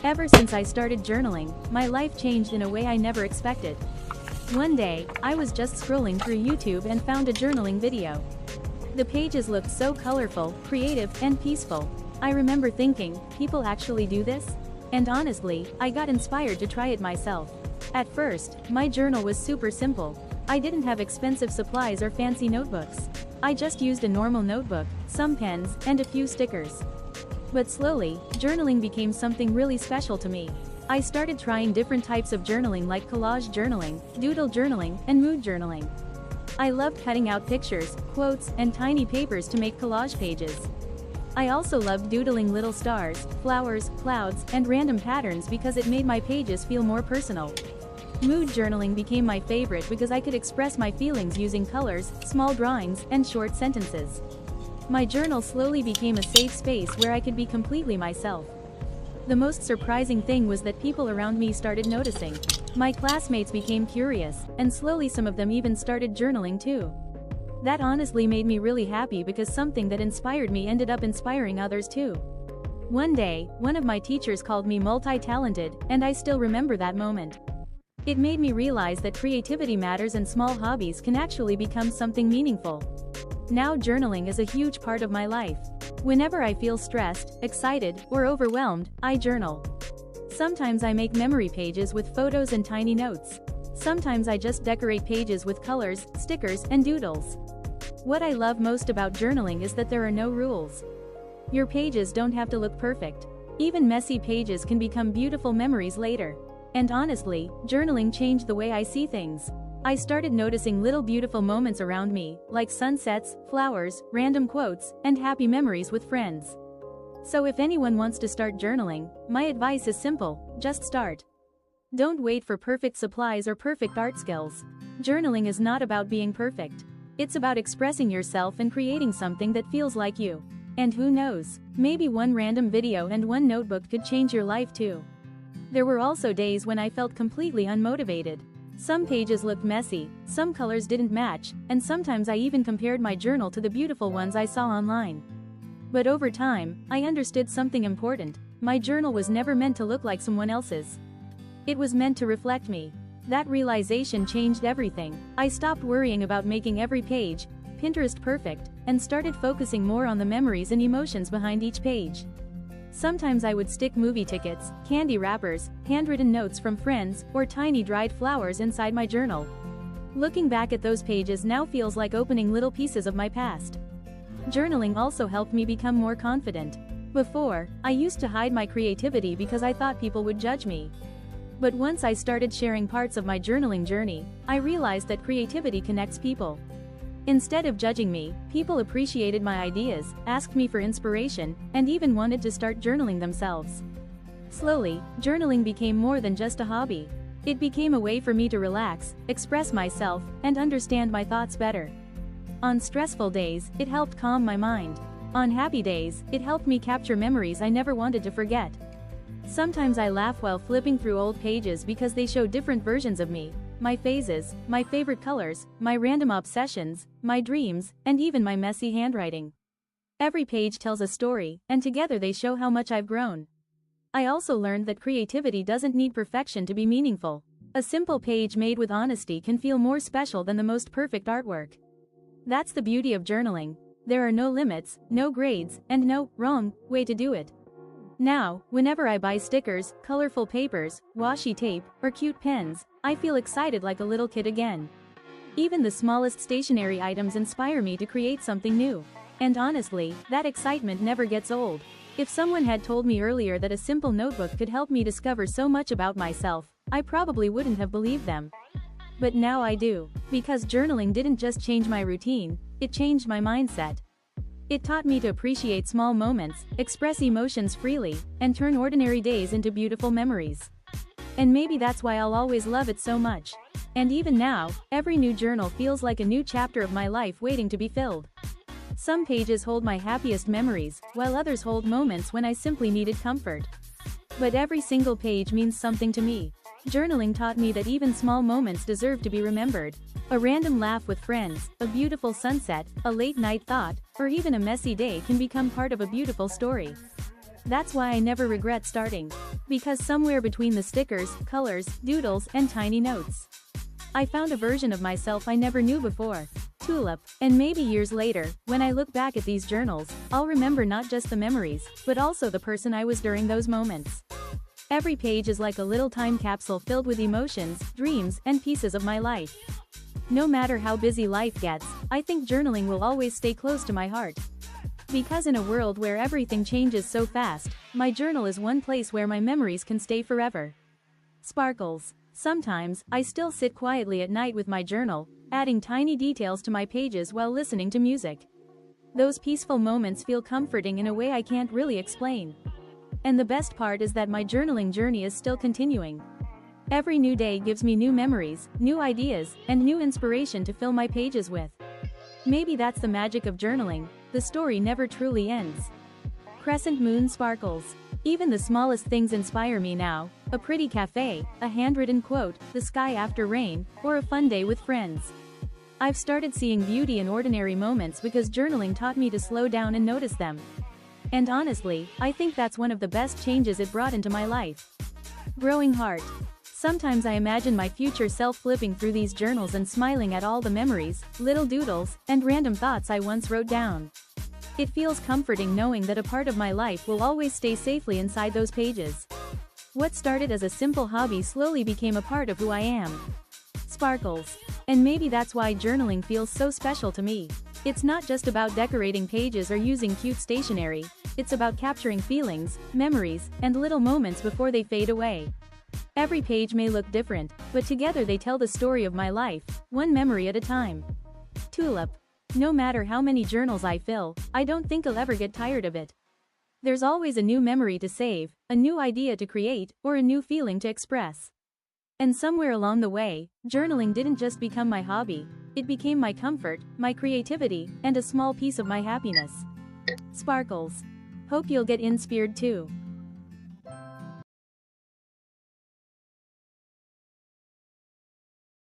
Ever since I started journaling, my life changed in a way I never expected. One day, I was just scrolling through YouTube and found a journaling video. The pages looked so colorful, creative, and peaceful. I remember thinking, people actually do this? And honestly, I got inspired to try it myself. At first, my journal was super simple. I didn't have expensive supplies or fancy notebooks. I just used a normal notebook, some pens, and a few stickers. But slowly, journaling became something really special to me. I started trying different types of journaling like collage journaling, doodle journaling, and mood journaling. I loved cutting out pictures, quotes, and tiny papers to make collage pages. I also loved doodling little stars, flowers, clouds, and random patterns because it made my pages feel more personal. Mood journaling became my favorite because I could express my feelings using colors, small drawings, and short sentences. My journal slowly became a safe space where I could be completely myself. The most surprising thing was that people around me started noticing. My classmates became curious, and slowly some of them even started journaling too. That honestly made me really happy because something that inspired me ended up inspiring others too. One day, one of my teachers called me multi-talented, and I still remember that moment. It made me realize that creativity matters and small hobbies can actually become something meaningful. Now journaling is a huge part of my life. Whenever I feel stressed, excited, or overwhelmed, I journal. Sometimes I make memory pages with photos and tiny notes. Sometimes I just decorate pages with colors, stickers, and doodles. What I love most about journaling is that there are no rules. Your pages don't have to look perfect. Even messy pages can become beautiful memories later. And honestly, journaling changed the way I see things. I started noticing little beautiful moments around me, like sunsets, flowers, random quotes, and happy memories with friends. So if anyone wants to start journaling, my advice is simple: just start. Don't wait for perfect supplies or perfect art skills. Journaling is not about being perfect. It's about expressing yourself and creating something that feels like you. And who knows, maybe one random video and one notebook could change your life too. There were also days when I felt completely unmotivated. Some pages looked messy, some colors didn't match, and sometimes I even compared my journal to the beautiful ones I saw online. But over time, I understood something important: my journal was never meant to look like someone else's. It was meant to reflect me. That realization changed everything. I stopped worrying about making every page Pinterest perfect, and started focusing more on the memories and emotions behind each page. Sometimes I would stick movie tickets, candy wrappers, handwritten notes from friends, or tiny dried flowers inside my journal. Looking back at those pages now feels like opening little pieces of my past. Journaling also helped me become more confident. Before, I used to hide my creativity because I thought people would judge me. But once I started sharing parts of my journaling journey, I realized that creativity connects people. Instead of judging me, people appreciated my ideas, asked me for inspiration, and even wanted to start journaling themselves. Slowly, journaling became more than just a hobby. It became a way for me to relax, express myself, and understand my thoughts better. On stressful days, it helped calm my mind. On happy days, it helped me capture memories I never wanted to forget. Sometimes I laugh while flipping through old pages because they show different versions of me. My phases, my favorite colors, my random obsessions, my dreams, and even my messy handwriting. Every page tells a story, and together they show how much I've grown. I also learned that creativity doesn't need perfection to be meaningful. A simple page made with honesty can feel more special than the most perfect artwork. That's the beauty of journaling. There are no limits, no grades, and no wrong way to do it. Now, whenever I buy stickers, colorful papers, washi tape, or cute pens, I feel excited like a little kid again. Even the smallest stationery items inspire me to create something new. And honestly, that excitement never gets old. If someone had told me earlier that a simple notebook could help me discover so much about myself, I probably wouldn't have believed them. But now I do. Because journaling didn't just change my routine, it changed my mindset. It taught me to appreciate small moments, express emotions freely, and turn ordinary days into beautiful memories. And maybe that's why I'll always love it so much. And even now, every new journal feels like a new chapter of my life waiting to be filled. Some pages hold my happiest memories, while others hold moments when I simply needed comfort. But every single page means something to me. Journaling taught me that even small moments deserve to be remembered. A random laugh with friends, a beautiful sunset, a late night thought, or even a messy day can become part of a beautiful story. That's why I never regret starting. Because somewhere between the stickers, colors, doodles, and tiny notes, I found a version of myself I never knew before. Tulip. And maybe years later, when I look back at these journals, I'll remember not just the memories, but also the person I was during those moments. Every page is like a little time capsule filled with emotions, dreams, and pieces of my life. No matter how busy life gets, I think journaling will always stay close to my heart. Because in a world where everything changes so fast, my journal is one place where my memories can stay forever. Sparkles. Sometimes, I still sit quietly at night with my journal, adding tiny details to my pages while listening to music. Those peaceful moments feel comforting in a way I can't really explain. And the best part is that my journaling journey is still continuing. Every new day gives me new memories, new ideas, and new inspiration to fill my pages with. Maybe that's the magic of journaling, the story never truly ends. Crescent moon sparkles. Even the smallest things inspire me now, a pretty cafe, a handwritten quote, the sky after rain, or a fun day with friends. I've started seeing beauty in ordinary moments because journaling taught me to slow down and notice them. And honestly, I think that's one of the best changes it brought into my life. Growing heart. Sometimes I imagine my future self flipping through these journals and smiling at all the memories, little doodles, and random thoughts I once wrote down. It feels comforting knowing that a part of my life will always stay safely inside those pages. What started as a simple hobby slowly became a part of who I am. Sparkles. And maybe that's why journaling feels so special to me. It's not just about decorating pages or using cute stationery, it's about capturing feelings, memories, and little moments before they fade away. Every page may look different, but together they tell the story of my life, one memory at a time. Tulip. No matter how many journals I fill, I don't think I'll ever get tired of it. There's always a new memory to save, a new idea to create, or a new feeling to express. And somewhere along the way, journaling didn't just become my hobby, it became my comfort, my creativity, and a small piece of my happiness. Sparkles. Hope you'll get inspired too.